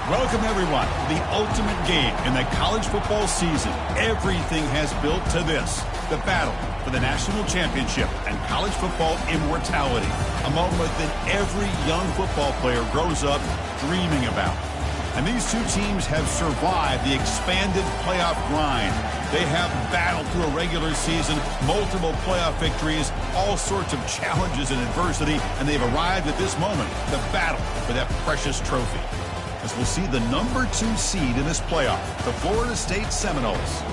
Welcome, everyone, to the ultimate game in the college football season. Everything has built to this, the battle for the national championship and college football immortality, a moment that every young football player grows up dreaming about. And these two teams have survived the expanded playoff grind. They have battled through a regular season, multiple playoff victories, all sorts of challenges and adversity, and they've arrived at this moment, the battle for that precious trophy. As we'll see the number 2 seed in this playoff, the Florida State Seminoles,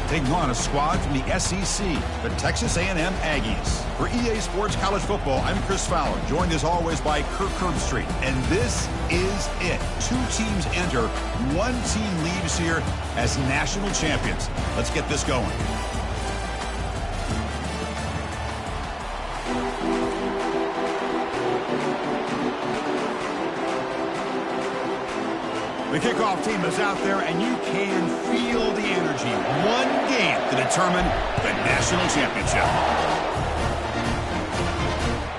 taking on a squad from the SEC, the Texas A&M Aggies. For EA Sports College Football, I'm Chris Fowler, joined as always by Kirk Herbstreit. And this is it. 2 teams enter, 1 team leaves here as national champions. Let's get this going. The kickoff team is out there, and you can feel the energy. 1 game to determine the national championship.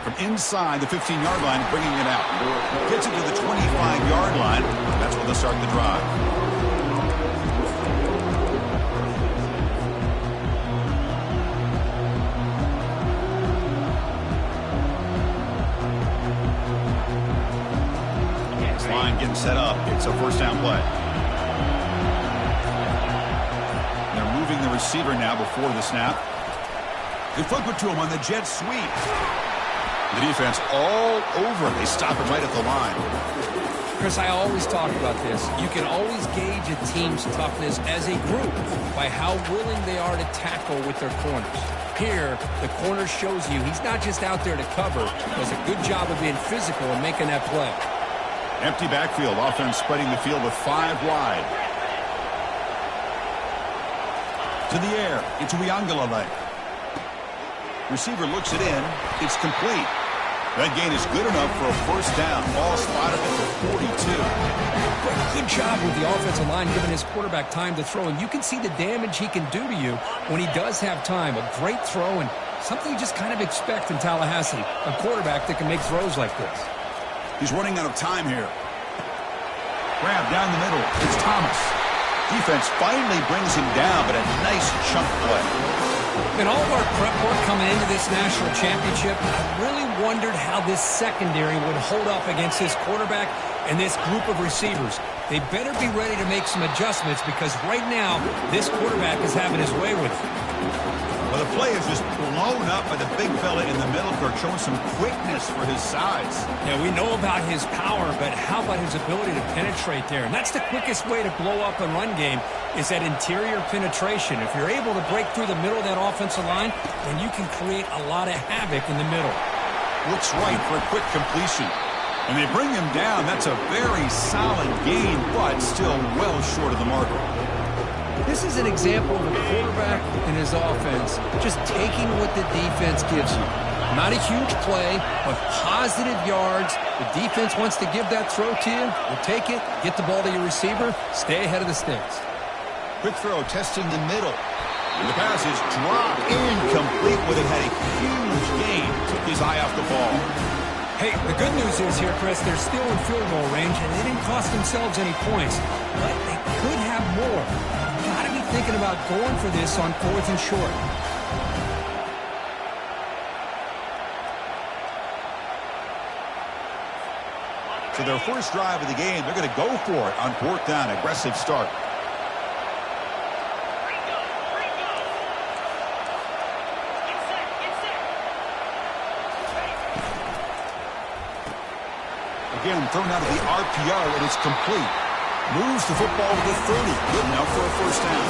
From inside the 15-yard line, bringing it out. Gets it to the 25-yard line. That's where they'll start the drive. Getting set up. It's a first down play. They're moving the receiver now before the snap. They flip it to him on the jet sweep. The defense all over. They stop it right at the line. Chris, I always talk about this. You can always gauge a team's toughness as a group by how willing they are to tackle with their corners. Here, the corner shows you he's not just out there to cover. Does a good job of being physical and making that play. Empty backfield. Offense spreading the field with 5 wide. To the air. It's Htownrida832. Receiver looks it in. It's complete. That gain is good enough for a first down. Ball spotted at the 42. Good job with the offensive line giving his quarterback time to throw. And you can see the damage he can do to you when he does have time. A great throw and something you just kind of expect in Tallahassee. A quarterback that can make throws like this. He's running out of time here. Grab down the middle. It's Thomas. Defense finally brings him down, but a nice chunk play. In all of our prep work coming into this national championship, I really wondered how this secondary would hold up against this quarterback and this group of receivers. They better be ready to make some adjustments because right now, this quarterback is having his way with it. Well, the play is just blown up by the big fella in the middle. They're showing some quickness for his size. Yeah, we know about his power, but how about his ability to penetrate there? And that's the quickest way to blow up a run game is that interior penetration. If you're able to break through the middle of that offensive line, then you can create a lot of havoc in the middle. Looks right for a quick completion. And they bring him down. That's a very solid gain, but still well short of the marker. This is an example of a quarterback and his offense just taking what the defense gives you. Not a huge play, but positive yards. The defense wants to give that throw to you. You take it, get the ball to your receiver, stay ahead of the sticks. Quick throw, testing the middle. And the pass is dropped incomplete with it. Had a huge gain. Took his eye off the ball. Hey, the good news is here, Chris, they're still in field goal range, and they didn't cost themselves any points. But they could have more. Got to be thinking about going for this on 4th and short. So their first drive of the game, they're going to go for it on 4th down. Aggressive start. Again, thrown out of the RPO, and it's complete. Moves the football to the 30. Good enough for a first down.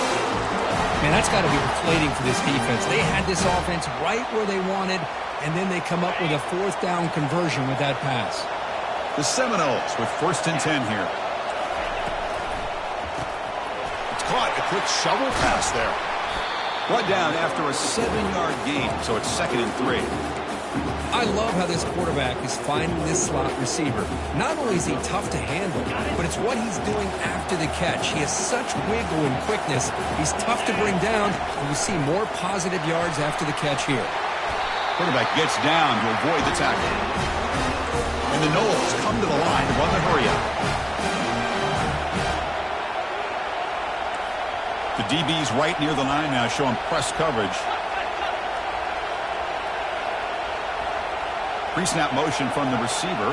Man, that's got to be deflating for this defense. They had this offense right where they wanted, and then they come up with a 4th down conversion with that pass. The Seminoles with 1st and 10 here. It's caught. A quick shovel pass there. Brought down after a 7-yard gain, so it's 2nd and 3. I love how this quarterback is finding this slot receiver. Not only is he tough to handle, but it's what he's doing after the catch. He has such wiggle and quickness. He's tough to bring down, and you see more positive yards after the catch here. Quarterback gets down to avoid the tackle. And the Noles come to the line to run the hurry up. The DB's right near the line now, showing press coverage. Pre-snap motion from the receiver.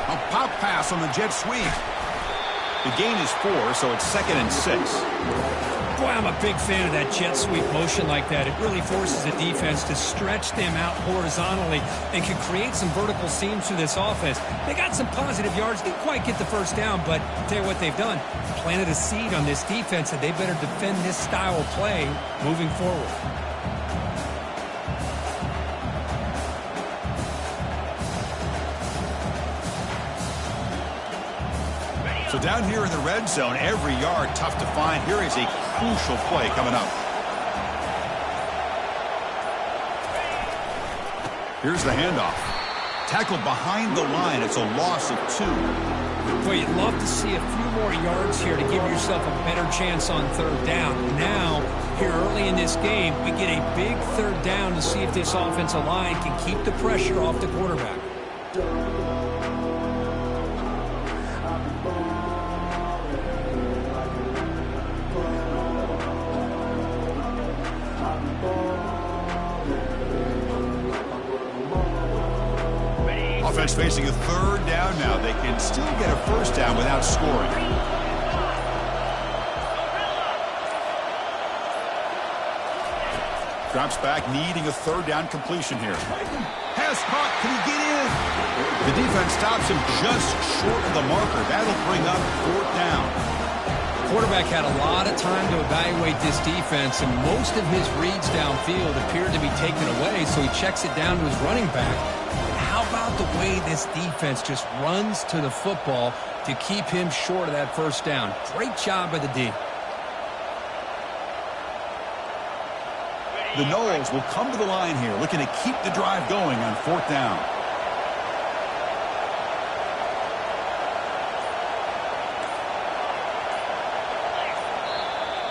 A pop pass on the jet sweep. The gain is 4, so it's 2nd and 6. Boy, I'm a big fan of that jet sweep motion like that. It really forces the defense to stretch them out horizontally and can create some vertical seams through this offense. They got some positive yards. Didn't quite get the first down, but I'll tell you what they've done. Planted a seed on this defense that they better defend this style of play moving forward. So down here in the red zone, every yard tough to find. Here is a crucial play coming up. Here's the handoff. Tackled behind the line. It's a loss of 2. Boy, you'd love to see a few more yards here to give yourself a better chance on 3rd down. Now, here early in this game, we get a big 3rd down to see if this offensive line can keep the pressure off the quarterback. Offense facing a 3rd down now. They can still get a 1st down without scoring. Drops back, needing a 3rd down completion here. Pass caught. Can he get in? The defense stops him just short of the marker. That'll bring up 4th down. Quarterback had a lot of time to evaluate this defense, and most of his reads downfield appeared to be taken away, so he checks it down to his running back. How about the way this defense just runs to the football to keep him short of that 1st down? Great job by the D. The Noles will come to the line here, looking to keep the drive going on 4th down.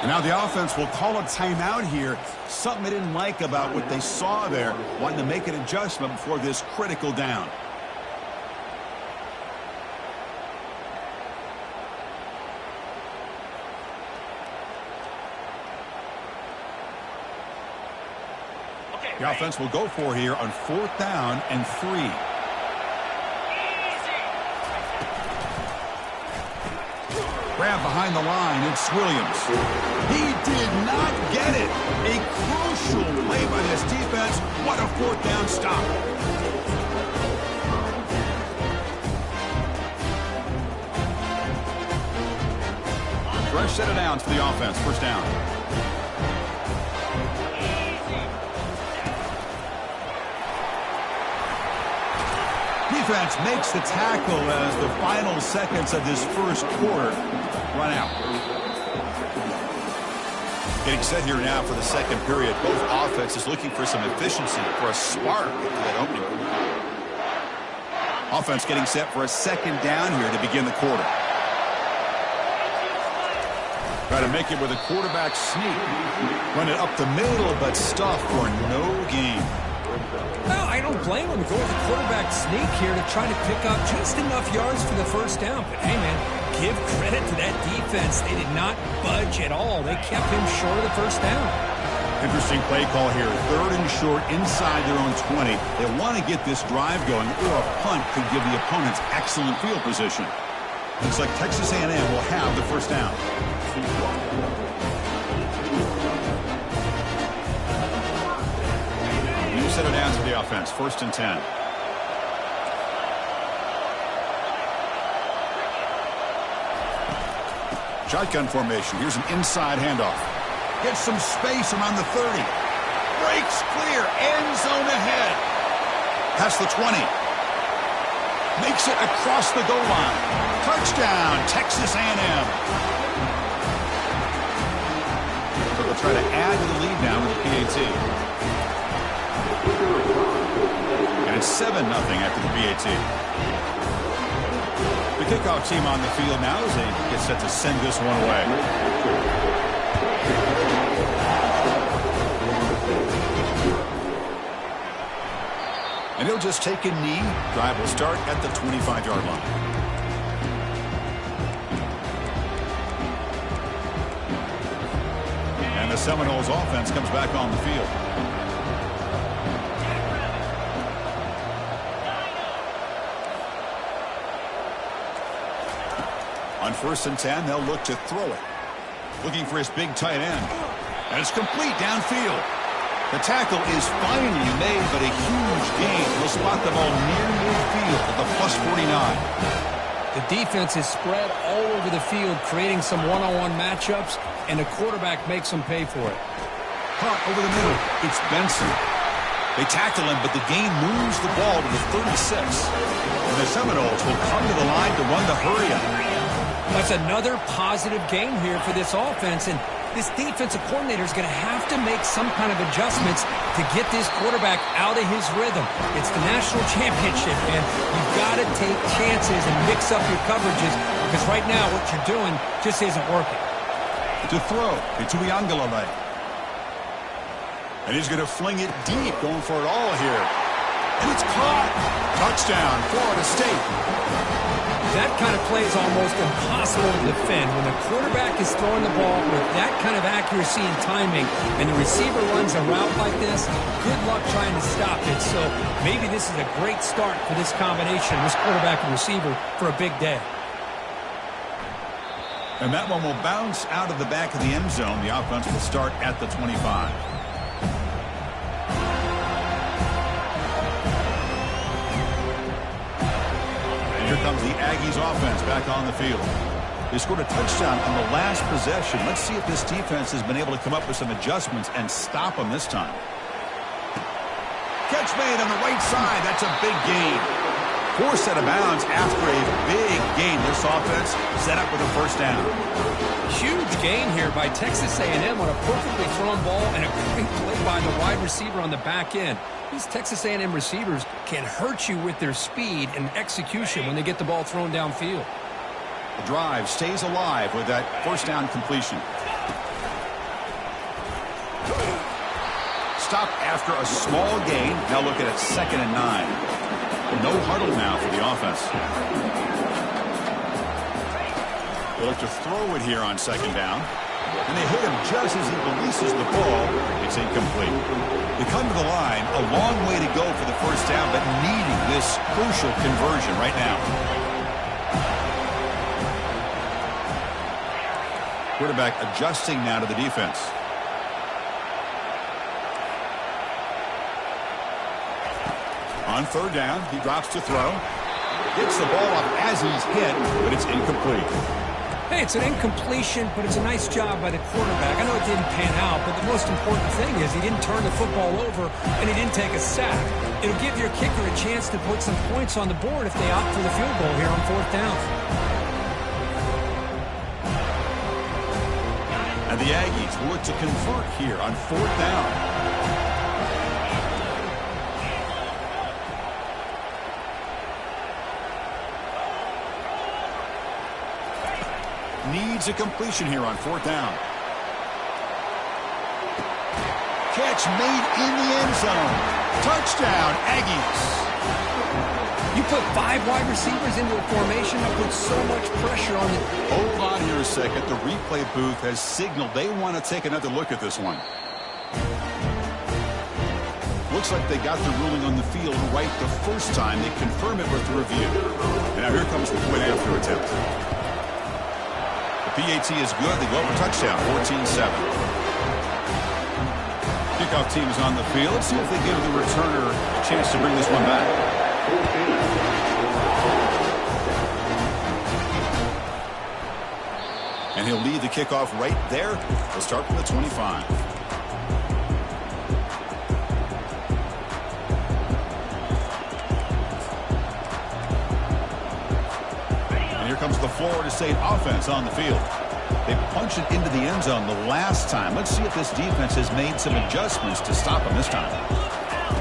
And now the offense will call a timeout here. Something they didn't like about what they saw there. Wanting to make an adjustment before this critical down. The offense will go for here on 4th down and 3. Grab behind the line. It's Williams. He did not get it. A crucial play by this defense. What a 4th down stop. Fresh set of downs for the offense. 1st down. Defense makes the tackle as the final seconds of this 1st quarter run out. Getting set here now for the 2nd period. Both offenses looking for some efficiency, for a spark to that opening. Offense getting set for a 2nd down here to begin the quarter. Try to make it with a quarterback sneak. Run it up the middle, but stuff for no gain. No, I don't blame him. Go with the quarterback sneak here to try to pick up just enough yards for the 1st down. But, hey, man, give credit to that defense. They did not budge at all. They kept him short of the 1st down. Interesting play call here. 3rd and short inside their own 20. They want to get this drive going, or a punt could give the opponents excellent field position. Looks like Texas A&M will have the 1st down. Set it down to the offense. 1st and 10. Shotgun formation. Here's an inside handoff. Gets some space around the 30. Breaks clear. End zone ahead. Past the 20. Makes it across the goal line. Touchdown, Texas A&M. So they'll try to add to the lead now with the PAT. And it's 7-0 after the PAT. The kickoff team on the field now as they get set to send this one away. And he'll just take a knee. Drive will start at the 25-yard line. Seminoles offense comes back on the field. On 1st and 10, they'll look to throw it. Looking for his big tight end. And it's complete downfield. The tackle is finally made, but a huge gain. He'll spot the ball near midfield at the +49. The defense is spread all over the field, creating some one-on-one matchups, and the quarterback makes them pay for it. Caught over the middle. It's Benson. They tackle him, but the gain moves the ball to the 36. And the Seminoles will come to the line to run the hurry-up. That's another positive game here for this offense, and this defensive coordinator is going to have to make some kind of adjustments to get this quarterback out of his rhythm. It's the national championship, and you've got to take chances and mix up your coverages, because right now what you're doing just isn't working. To throw, Htownrida832. And he's going to fling it deep, going for it all here. And it's caught. Touchdown, Florida State. That kind of play is almost impossible to defend. When the quarterback is throwing the ball with that kind of accuracy and timing, and the receiver runs a route like this, good luck trying to stop it. So maybe this is a great start for this combination, this quarterback and receiver, for a big day. And that one will bounce out of the back of the end zone. The offense will start at the 25. Here comes the Aggies offense back on the field. They scored a touchdown on the last possession. Let's see if this defense has been able to come up with some adjustments and stop them this time. Catch made on the right side. That's a big gain. Forced out of bounds after a big gain. This offense set up with a first down. Huge gain here by Texas A&M on a perfectly thrown ball and a great play by the wide receiver on the back end. These Texas A&M receivers can hurt you with their speed and execution when they get the ball thrown downfield. The drive stays alive with that first down completion. Stop after a small gain. Now look at it, 2nd and 9. No huddle now for the offense. They look to throw it here on 2nd down. And they hit him just as he releases the ball. It's incomplete. They come to the line, a long way to go for the first down, but needing this crucial conversion right now. Quarterback adjusting now to the defense. On 3rd down, he drops to throw. Gets the ball up as he's hit, but it's incomplete. Hey, it's an incompletion, but it's a nice job by the quarterback. I know it didn't pan out, but the most important thing is he didn't turn the football over and he didn't take a sack. It'll give your kicker a chance to put some points on the board if they opt for the field goal here on 4th down. And the Aggies will look to convert here on 4th down. Needs a completion here on 4th down. Catch made in the end zone. Touchdown, Aggies. You put 5 wide receivers into a formation that puts so much pressure on it. Hold on here a second. The replay booth has signaled they want to take another look at this one. Looks like they got the ruling on the field right the first time. They confirm it with the review. And now here comes the point after attempt. PAT is good. They go for touchdown, 14-7. Kickoff team is on the field. Let's see if they give the returner a chance to bring this one back. And he'll lead the kickoff right there. They'll start from the 25. Comes the Florida State offense on the field. They punched it into the end zone the last time. Let's see if this defense has made some adjustments to stop them this time.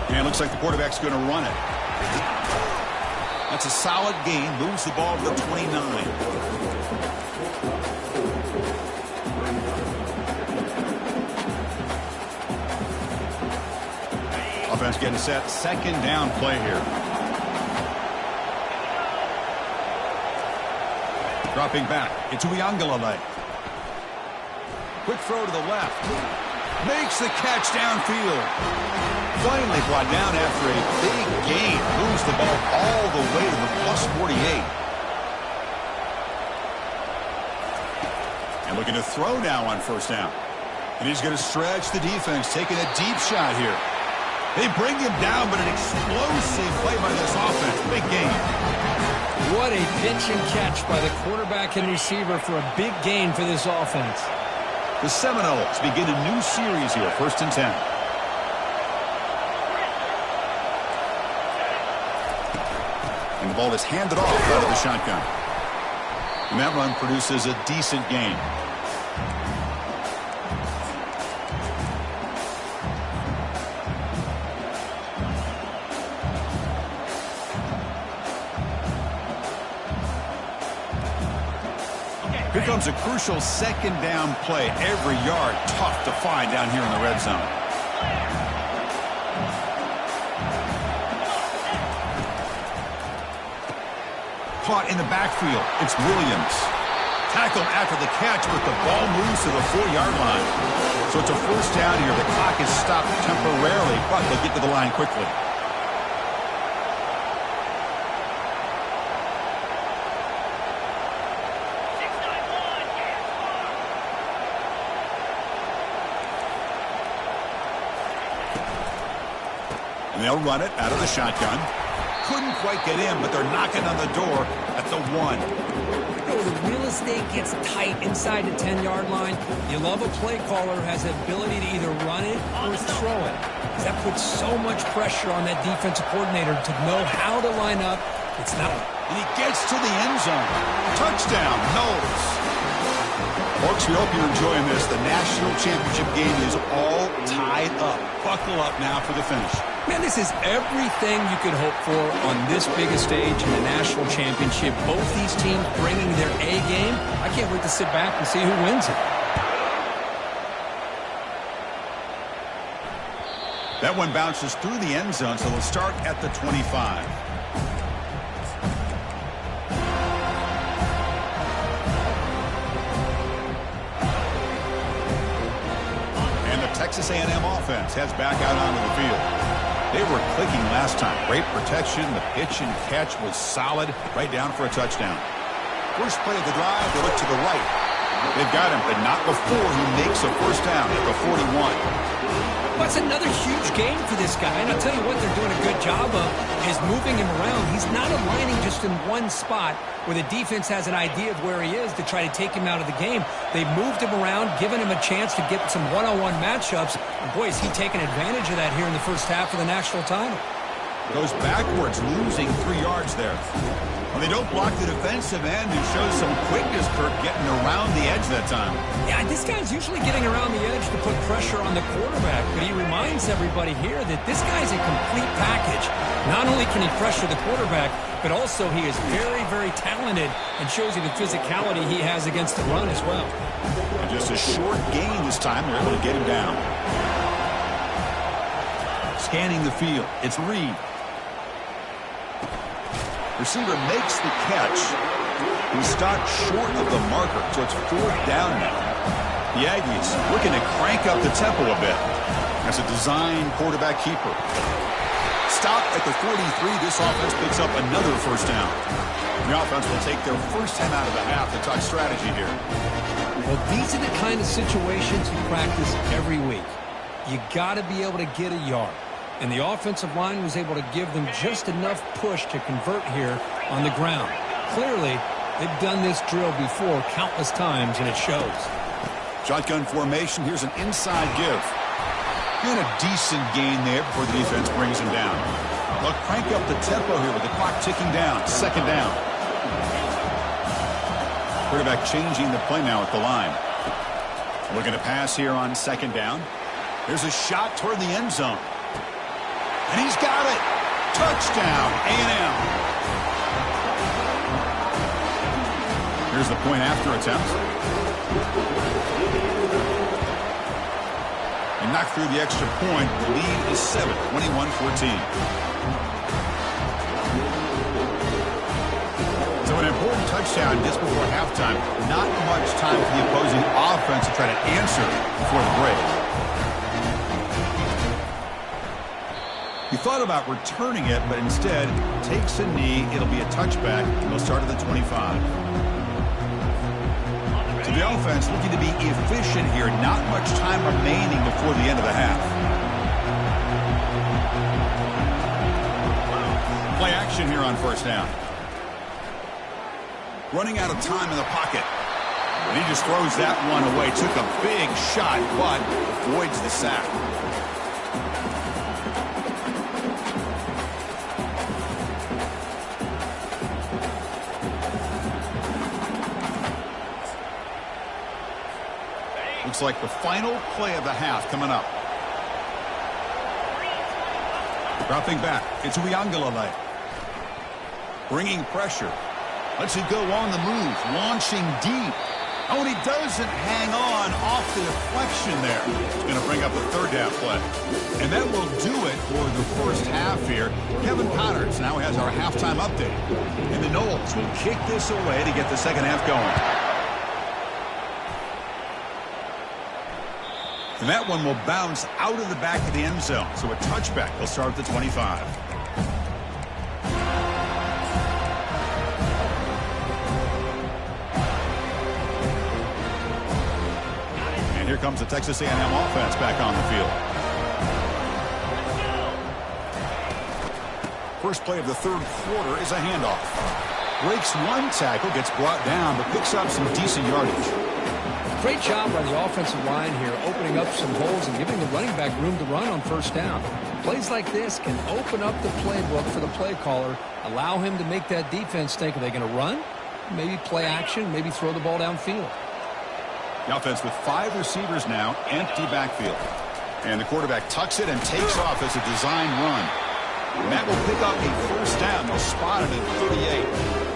And it looks like the quarterback's going to run it. That's a solid gain. Moves the ball to the 29. Offense getting set. 2nd down play here. Dropping back. It's Htownrida832. Quick throw to the left. Makes the catch downfield. Finally brought down after a big gain. Moves the ball all the way to the plus 48. And looking to throw now on first down. And he's going to stretch the defense, taking a deep shot here. They bring him down, but an explosive play by this offense. Big gain. What a pitch and catch by the quarterback and receiver for a big gain for this offense. The Seminoles begin a new series here, 1st and 10. And the ball is handed off out of the shotgun. And that run produces a decent gain. Here comes a crucial 2nd down play. Every yard tough to find down here in the red zone. Caught in the backfield. It's Williams. Tackled after the catch, but the ball moves to the 4-yard line. So it's a 1st down here. The clock is stopped temporarily, but they'll get to the line quickly. And they'll run it out of the shotgun. Couldn't quite get in, but they're knocking on the door at the 1. The real estate gets tight inside the 10-yard line. You love a play caller who has the ability to either run it or throw it. That puts so much pressure on that defensive coordinator to know how to line up. It's not. And he gets to the end zone. Touchdown, Knowles. Folks, we hope you're enjoying this. The national championship game is all tied up. Buckle up now for the finish. Man, this is everything you could hope for on this biggest stage in the national championship. Both these teams bringing their A game. I can't wait to sit back and see who wins it. That one bounces through the end zone, so they'll start at the 25. And the Texas A&M offense heads back out onto the field. They were clicking last time. Great protection. The pitch and catch was solid. Right down for a touchdown. First play of the drive, they look to the right. They've got him, but not before he makes a 1st down at the 41. That's another huge game for this guy. And I'll tell you what they're doing a good job of is moving him around. He's not aligning just in one spot where the defense has an idea of where he is to try to take him out of the game. They've moved him around, given him a chance to get some one-on-one matchups. And boy, is he taking advantage of that here in the first half of the national title. Goes backwards, losing 3 yards there. Well, they don't block the defensive end, who shows some quickness, Kirk, getting around the edge that time. Yeah, this guy's usually getting around the edge to put pressure on the quarterback, but he reminds everybody here that this guy's a complete package. Not only can he pressure the quarterback, but also he is very, very talented and shows you the physicality he has against the run as well. And just a short gain this time. They're able to get him down. Scanning the field. It's Reed. Receiver makes the catch. He stopped short of the marker, so it's 4th down now. The Aggies looking to crank up the tempo a bit. As a design quarterback keeper. Stop at the 43. This offense picks up another 1st down. The offense will take their first time out of the half to talk strategy here. Well, these are the kind of situations you practice every week. You got to be able to get a yard. And the offensive line was able to give them just enough push to convert here on the ground. Clearly, they've done this drill before countless times, and it shows. Shotgun formation. Here's an inside give. And a decent gain there before the defense brings him down. They'll crank up the tempo here with the clock ticking down. 2nd down. Quarterback changing the play now at the line. Looking to pass here on 2nd down. There's a shot toward the end zone. And he's got it. Touchdown, A&M. Here's the point after attempt. And knocked through the extra point. The lead is 7, 21-14. So an important touchdown just before halftime. Not much time for the opposing offense to try to answer before the break. He thought about returning it, but instead takes a knee. It'll be a touchback. He'll start at the 25. So the offense looking to be efficient here. Not much time remaining before the end of the half. Play action here on first down. Running out of time in the pocket. And he just throws that one away. Took a big shot, but avoids the sack. Looks like the final play of the half coming up. Dropping back. It's Htownrida832. Bringing pressure. Lets it go on the move. Launching deep. Oh, and he doesn't hang on off the deflection there. It's going to bring up a third down play. And that will do it for the first half here. Kevin Connors now has our halftime update. And the Noles will kick this away to get the second half going. And that one will bounce out of the back of the end zone. So a touchback. They'll start at the 25. And here comes the Texas A&M offense back on the field. First play of the third quarter is a handoff. Breaks one tackle, gets brought down, but picks up some decent yardage. Great job by the offensive line here, opening up some holes and giving the running back room to run on first down. Plays like this can open up the playbook for the play caller, allow him to make that defense think, are they going to run? Maybe play action, maybe throw the ball downfield. The offense with 5 receivers now, empty backfield. And the quarterback tucks it and takes off as a design run. And that will pick up a first down. They'll spot it at 38.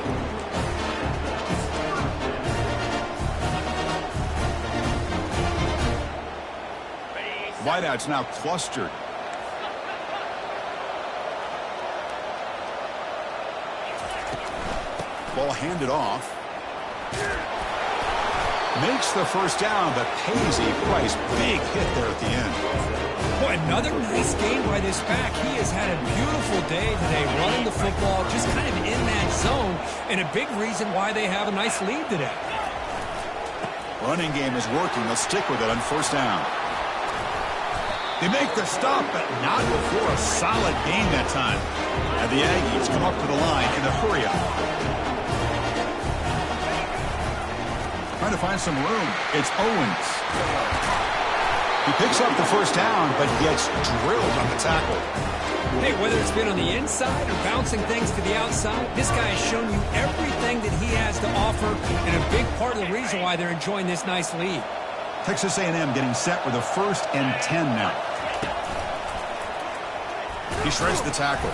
Wideouts now clustered. Ball handed off. Makes the first down, but pays a price. Big hit there at the end. Boy, another nice game by this back. He has had a beautiful day today running the football, just kind of in that zone, and a big reason why they have a nice lead today. Running game is working. They'll stick with it on first down. They make the stop, but not before a solid gain that time. And the Aggies come up to the line in a hurry-up. Trying to find some room. It's Owens. He picks up the first down, but gets drilled on the tackle. Hey, whether it's been on the inside or bouncing things to the outside, this guy has shown you everything that he has to offer, and a big part of the reason why they're enjoying this nice lead. Texas A&M getting set with a 1st and 10 now. He shreds the tackle.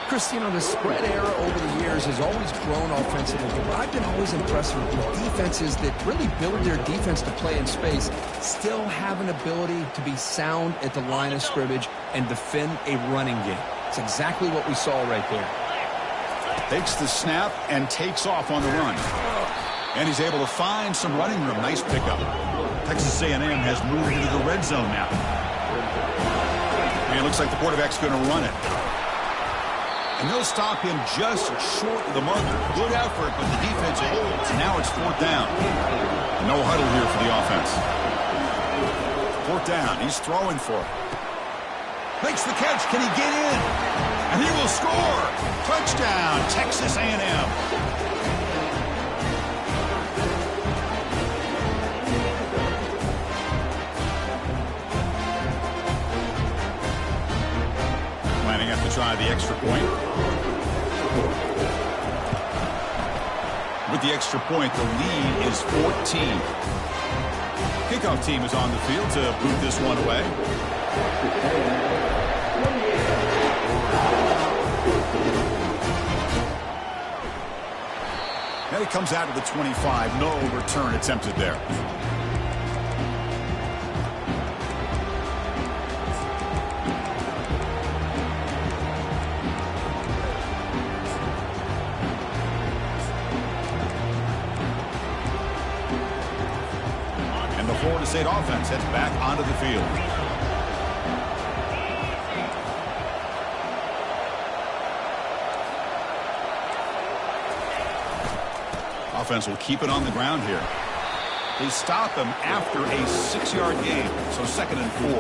Chris, you know, the spread era over the years has always grown offensively, but I've been always impressed with defenses that really build their defense to play in space, still have an ability to be sound at the line of scrimmage and defend a running game. It's exactly what we saw right there. Takes the snap and takes off on the run. And he's able to find some running room. Nice pickup. Texas A&M has moved into the red zone now. And it looks like the quarterback's going to run it. And they'll stop him just short of the marker. Good effort, but the defense holds. Now it's 4th down. No huddle here for the offense. 4th down. He's throwing for it. Makes the catch. Can he get in? And he will score. Touchdown, Texas A&M. To try the extra point. With the extra point, the lead is 14. Kickoff team is on the field to boot this one away. And it comes out of the 25. No return attempted there. Florida State offense heads back onto the field. offense will keep it on the ground here. They stop him after a 6-yard gain, so 2nd and 4.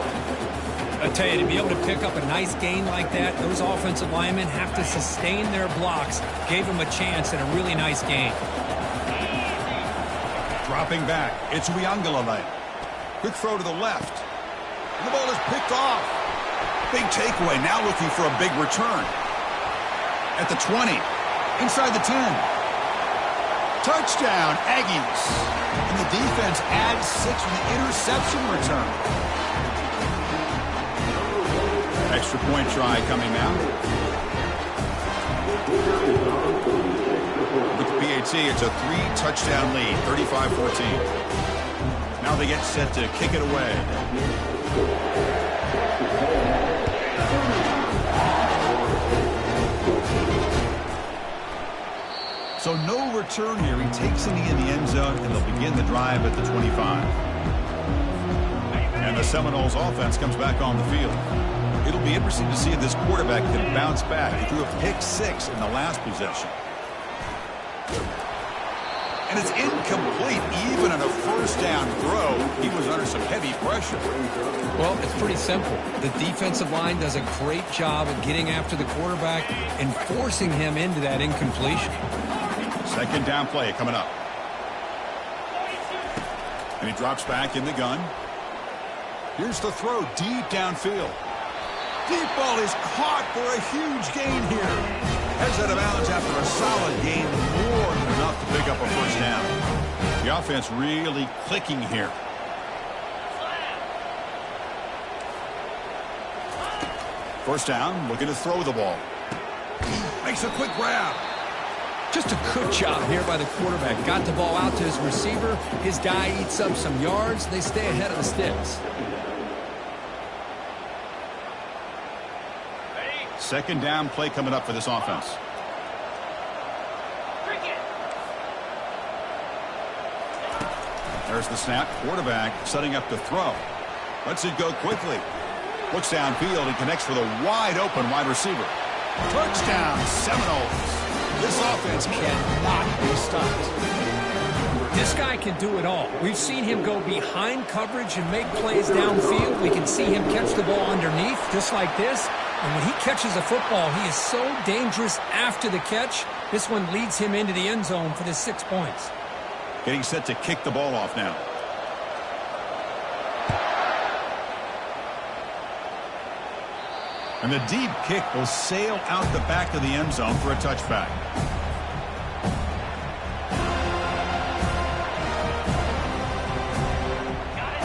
I tell you, to be able to pick up a nice gain like that, those offensive linemen have to sustain their blocks. Gave him a chance at a really nice gain. Dropping back, it's Htownrida832. Quick throw to the left. And the ball is picked off. Big takeaway, now looking for a big return. At the 20, inside the 10. Touchdown, Aggies. And the defense adds 6 with the interception return. Extra point try coming now. With the PAT, it's a 3-touchdown lead, 35-14. Now they get set to kick it away. So no return here. He takes it in the end zone, and they'll begin the drive at the 25. And the Seminoles offense comes back on the field. It'll be interesting to see if this quarterback can bounce back. He threw a pick-6 in the last possession. And it's incomplete. Even on a first down throw, he was under some heavy pressure. Well, it's pretty simple. The defensive line does a great job of getting after the quarterback and forcing him into that incompletion. 2nd down play coming up. And he drops back in the gun. Here's the throw deep downfield. Deep ball is caught for a huge gain here. Heads out of bounds after a solid gain, more than enough to pick up a first down. The offense really clicking here. First down, looking to throw the ball. Makes a quick grab. Just a good job here by the quarterback. Got the ball out to his receiver. His guy eats up some yards. They stay ahead of the sticks. 2nd down play coming up for this offense. There's the snap. Quarterback setting up to throw. Lets it go quickly. Looks downfield and connects with a wide-open wide receiver. Touchdown, Seminoles. This offense cannot be stopped. This guy can do it all. We've seen him go behind coverage and make plays downfield. We can see him catch the ball underneath, just like this. And when he catches a football, he is so dangerous after the catch. This one leads him into the end zone for the 6 points. Getting set to kick the ball off now. And the deep kick will sail out the back of the end zone for a touchback.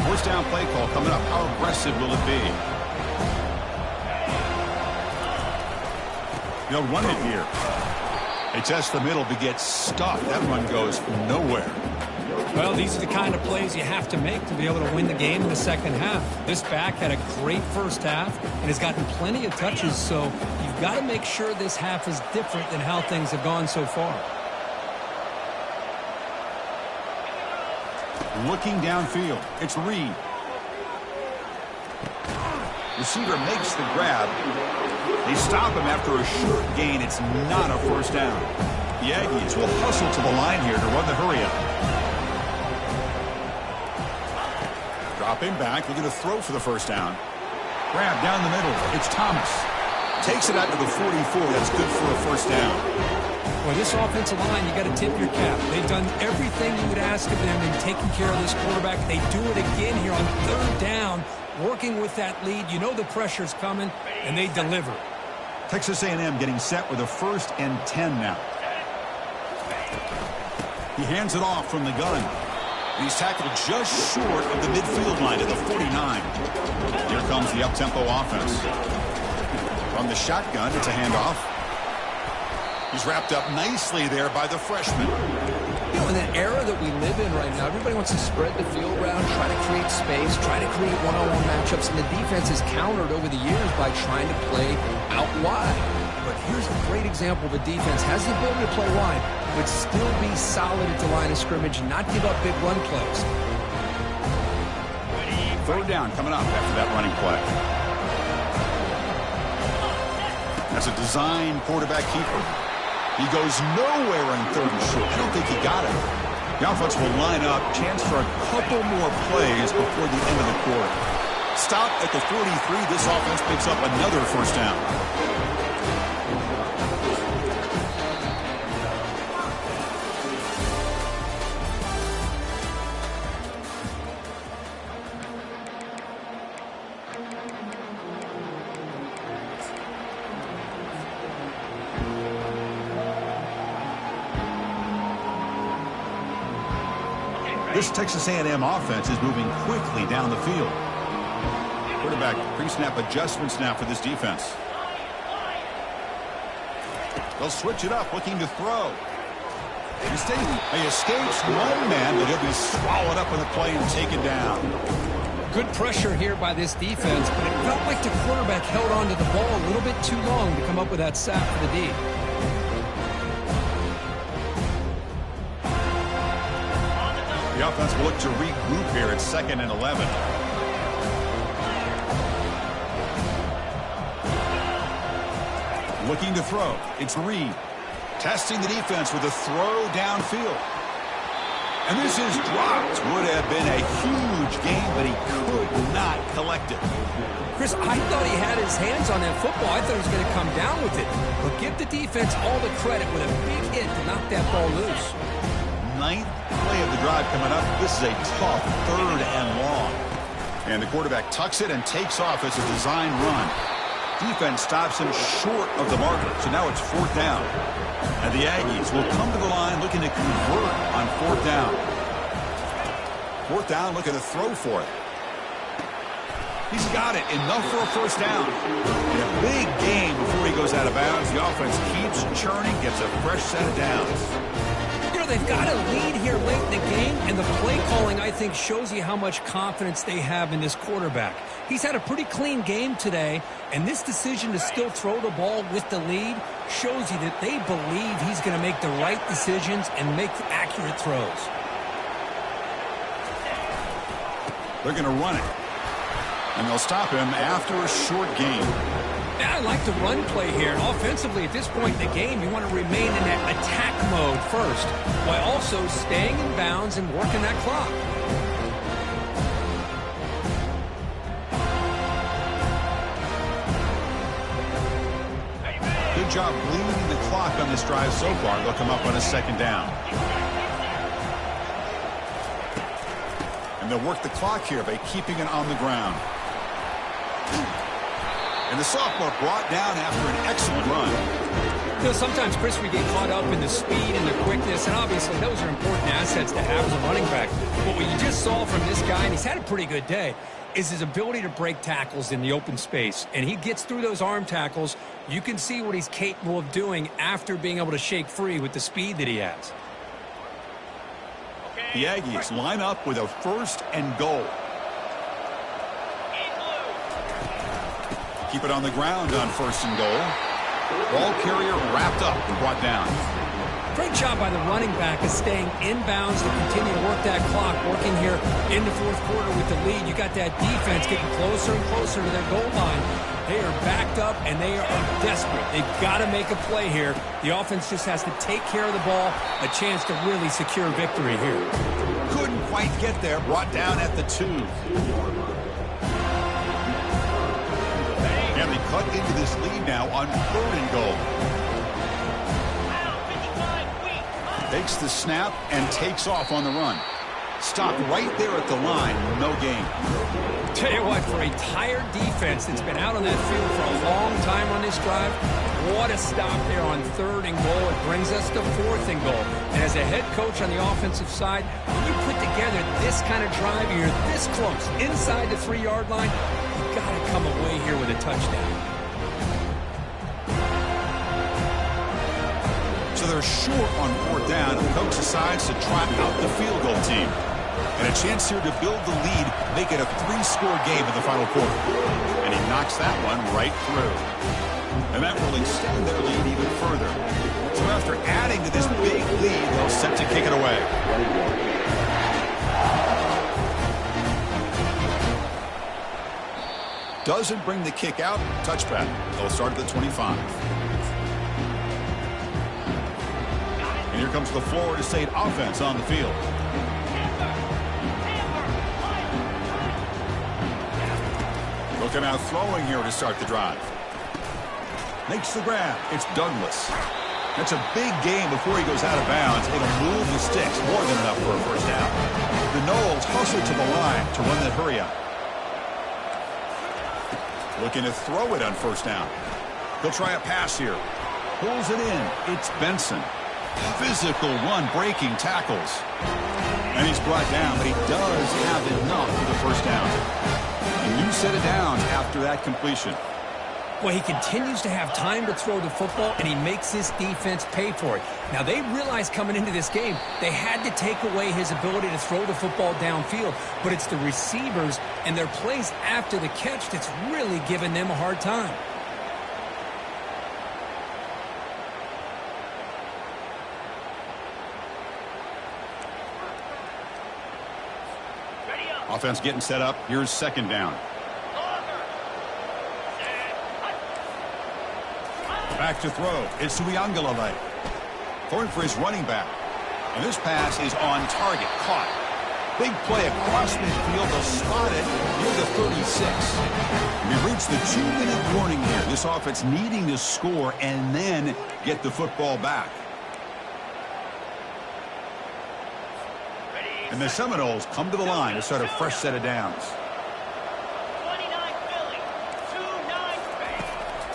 First down play call coming up. How aggressive will it be? They'll run it here. They test the middle but get stuck. That run goes nowhere. Well, these are the kind of plays you have to make to be able to win the game in the second half. This back had a great first half and has gotten plenty of touches, so you've got to make sure this half is different than how things have gone so far. Looking downfield, it's Reed. Receiver makes the grab. They stop him after a short gain. It's not a first down. The Aggies will hustle to the line here to run the hurry-up. Dropping back, looking to throw for the first down. Grab down the middle. It's Thomas. Takes it out to the 44. That's good for a first down. Well, this offensive line, you got to tip your cap. They've done everything you would ask of them in taking care of this quarterback. They do it again here on 3rd down, working with that lead. You know the pressure's coming, and they deliver. Texas A&M getting set with a 1st and 10 now. He hands it off from the gun. He's tackled just short of the midfield line to the 49. Here comes the up-tempo offense. From the shotgun, it's a handoff. He's wrapped up nicely there by the freshman. You know, in the era that we live in right now, everybody wants to spread the field around, try to create space, try to create one-on-one matchups, and the defense has countered over the years by trying to play out wide. But here's a great example of a defense has the ability to play wide, but still be solid at the line of scrimmage and not give up big run plays. 3rd down coming up after that running play. That's a design quarterback keeper. He goes nowhere on 3rd and short. I don't think he got it. The offense will line up. Chance for a couple more plays before the end of the quarter. Stop at the 43. This offense picks up another first down. This Texas A&M offense is moving quickly down the field. Quarterback pre-snap adjustments now for this defense. They'll switch it up, looking to throw. He escapes one man, but he'll be swallowed up in the play and taken down. Good pressure here by this defense, but it felt like the quarterback held on to the ball a little bit too long to come up with that sack for the D. The offense will look to regroup here at 2nd and 11. Looking to throw. It's Reed. Testing the defense with a throw downfield. And this is dropped. Would have been a huge gain, but he could not collect it. Chris, I thought he had his hands on that football. I thought he was going to come down with it. But give the defense all the credit with a big hit to knock that ball loose. 9th play of the drive coming up. This is a tough 3rd and long. And the quarterback tucks it and takes off as a design run. Defense stops him short of the marker, so now it's 4th down. And the Aggies will come to the line looking to convert on 4th down. 4th down, looking to throw for it. He's got it. Enough for a first down. In a big game before he goes out of bounds. The offense keeps churning, gets a fresh set of downs. They've got a lead here late in the game, and the play calling, I think, shows you how much confidence they have in this quarterback. He's had a pretty clean game today, and this decision to still throw the ball with the lead shows you that they believe he's going to make the right decisions and make accurate throws. They're going to run it, and they'll stop him after a short gain. I like the run play here. And offensively, at this point in the game, you want to remain in that attack mode first, while also staying in bounds and working that clock. Good job bleeding the clock on this drive so far. They'll come up on a 2nd down. And they'll work the clock here by keeping it on the ground. And the sophomore brought down after an excellent run. You know, sometimes, Chris, we get caught up in the speed and the quickness, and obviously those are important assets to have as a running back. But what you just saw from this guy, and he's had a pretty good day, is his ability to break tackles in the open space. And he gets through those arm tackles. You can see what he's capable of doing after being able to shake free with the speed that he has. The Aggies line up with a 1st and goal. Keep it on the ground on 1st and goal. Ball carrier wrapped up and brought down. Great job by the running back of staying inbounds to continue to work that clock, working here in the 4th quarter with the lead. You got that defense getting closer and closer to their goal line. They are backed up, and they are desperate. They've got to make a play here. The offense just has to take care of the ball, a chance to really secure victory here. Couldn't quite get there. Brought down at the 2. And they cut into this lead now on 3rd and goal. Takes the snap and takes off on the run. Stopped right there at the line. No gain. Tell you what, for a tired defense that's been out on that field for a long time on this drive, what a stop there on 3rd and goal. It brings us to 4th and goal. And as a head coach on the offensive side, when you put together this kind of drive, you're this close, inside the 3-yard line, you got to come away here with a touchdown. So they're short on 4th down, and the coach decides to trot out the field goal team. And a chance here to build the lead, make it a 3-score game in the final quarter. And he knocks that one right through. And that will extend their lead even further. So after adding to this big lead, they'll set to kick it away. Doesn't bring the kick out. Touchback. They'll start at the 25. Here comes the Florida State offense on the field. Looking out throwing here to start the drive. Makes the grab. It's Douglas. That's a big gain before he goes out of bounds. It'll move the sticks more than enough for a first down. The Noles hustle to the line to run that hurry up. Looking to throw it on first down. He'll try a pass here. Pulls it in. It's Benson. Physical run, breaking tackles. And he's brought down, but he does have enough for the first down. A new set of downs after that completion. Well, he continues to have time to throw the football, and he makes his defense pay for it. Now, they realized coming into this game they had to take away his ability to throw the football downfield, but it's the receivers and their plays after the catch that's really giving them a hard time. Offense getting set up. Here's second down. Back to throw. It's Htownrida832. Throwing for his running back. And this pass is on target. Caught. Big play across midfield. They'll spot it near the 36. We reach the 2-minute warning here. This offense needing to score and then get the football back. And the Seminoles come to the line to start a fresh set of downs.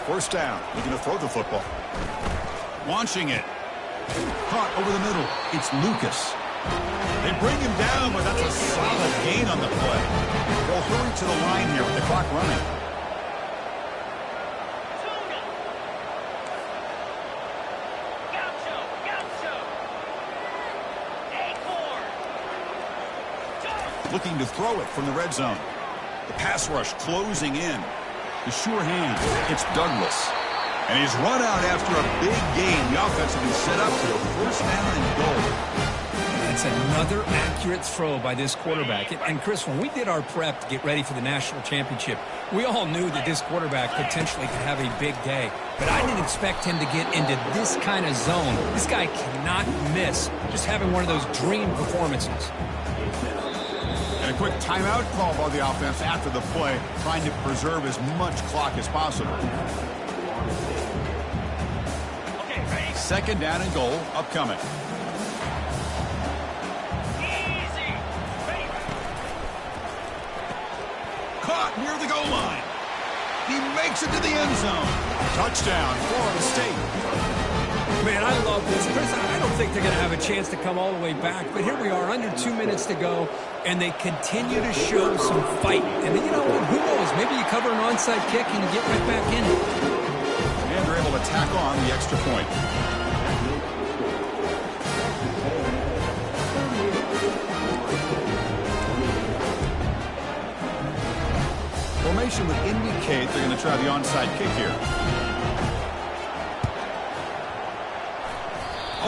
First down, looking to throw the football. Launching it. Caught over the middle. It's Lucas. They bring him down, but that's a solid gain on the play. They'll hurry to the line here with the clock running. Looking to throw it from the red zone. The pass rush closing in. The sure hand, it's Douglas. And he's run out after a big gain. The offense will be set up for a first down and goal. That's another accurate throw by this quarterback. And Chris, when we did our prep to get ready for the national championship, we all knew that this quarterback potentially could have a big day. But I didn't expect him to get into this kind of zone. This guy cannot miss. Just having one of those dream performances. And a quick timeout call by the offense after the play, trying to preserve as much clock as possible. Okay, ready? Second down and goal upcoming. Easy. Ready. Caught near the goal line. He makes it to the end zone. Touchdown, Florida State. Man, I love this. Chris, I don't think they're going to have a chance to come all the way back, but here we are, under 2 minutes to go, and they continue to show some fight. And, you know, who knows? Maybe you cover an onside kick and you get right back in it. And they're able to tack on the extra point. Formation would indicate they're going to try the onside kick here.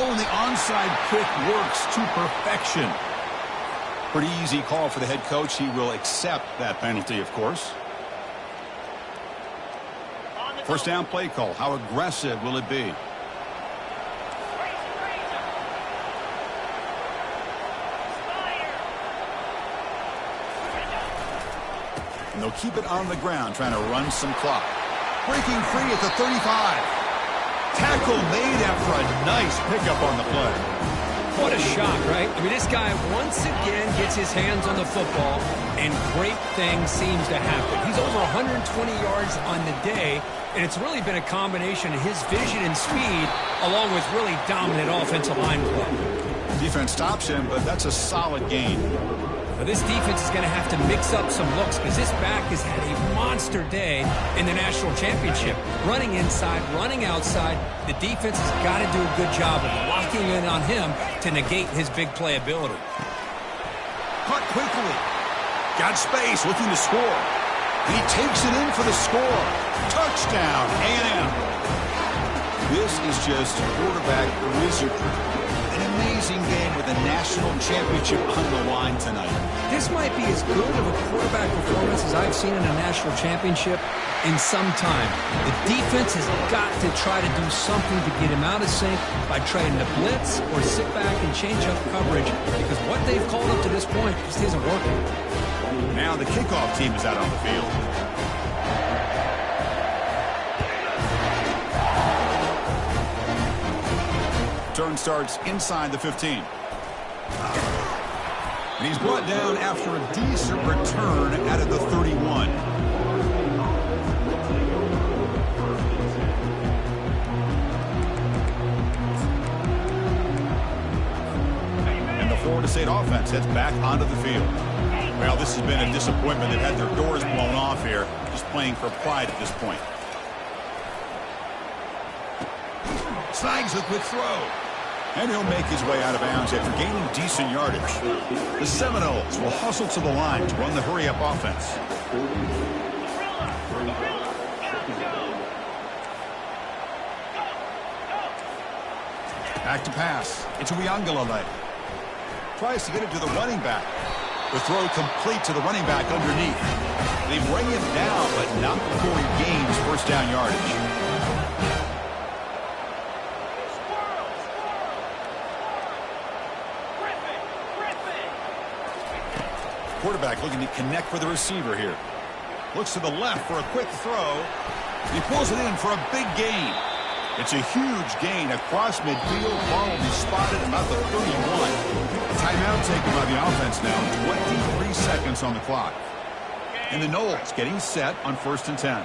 Oh, and the onside kick works to perfection. Pretty easy call for the head coach. He will accept that penalty, of course. First down play call. How aggressive will it be? And they'll keep it on the ground, trying to run some clock. Breaking free at the 35. Tackle made after a nice pickup on the play. What a shot, right? I mean, this guy once again gets his hands on the football, and great things seems to happen. He's over 120 yards on the day, and it's really been a combination of his vision and speed, along with really dominant offensive line play. Defense stops him, but that's a solid gain. Now, this defense is going to have to mix up some looks because this back has had a monster day in the national championship. Running inside, running outside. The defense has got to do a good job of locking in on him to negate his big play ability. Caught quickly. Got space, looking to score. And he takes it in for the score. Touchdown, A&M. This is just quarterback wizardry. An amazing game with a national championship on the line tonight. This might be as good of a quarterback performance as I've seen in a national championship in some time. The defense has got to try to do something to get him out of sync by trying to blitz or sit back and change up coverage, because what they've called up to this point just isn't working. Now the kickoff team is out on the field. Turn starts inside the 15. And he's brought down after a decent return out of the 31. And the Florida State offense heads back onto the field. Well, this has been a disappointment. They've had their doors blown off here, just playing for pride at this point. Snags the quick throw. And he'll make his way out of bounds after gaining decent yardage. The Seminoles will hustle to the line to run the hurry-up offense. Back to pass. It's Htownrida832. Tries to get it to the running back. The throw complete to the running back underneath. They bring him down, but not before he gains first down yardage. Quarterback looking to connect with the receiver here. Looks to the left for a quick throw. He pulls it in for a big gain. It's a huge gain across midfield. Ball will be spotted about the 31. Timeout taken by the offense now. 23 seconds on the clock. And the Noles getting set on 1st and 10.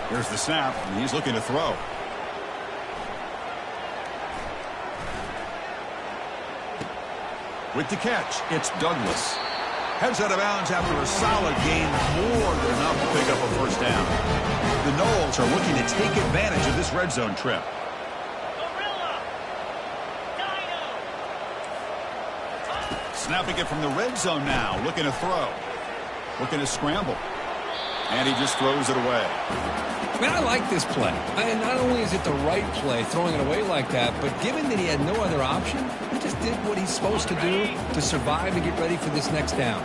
Here's the snap, and he's looking to throw. With the catch, it's Douglas. Heads out of bounds after a solid gain, more than enough to pick up a first down. The Noles are looking to take advantage of this red zone trip. Snapping it from the red zone now, looking to throw. Looking to scramble. And he just throws it away. Man, I like this play. Not only is it the right play, throwing it away like that, but given that he had no other option, he just did what he's supposed to do to survive and get ready for this next down.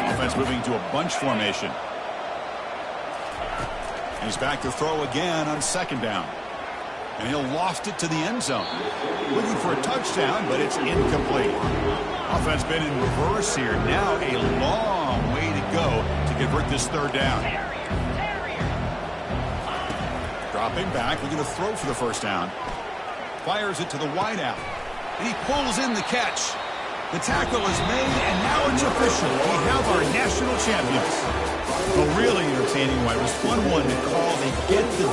Offense moving to a bunch formation. And he's back to throw again on 2nd down. And he'll loft it to the end zone. Looking for a touchdown, but it's incomplete. Offense been in reverse here. Now a long way to go to convert this 3rd down. Dropping back, looking to throw for the first down. Fires it to the wideout. And he pulls in the catch. The tackle is made, and now it's official. We have our national champions. A really entertaining one. It was fun one to call. They get the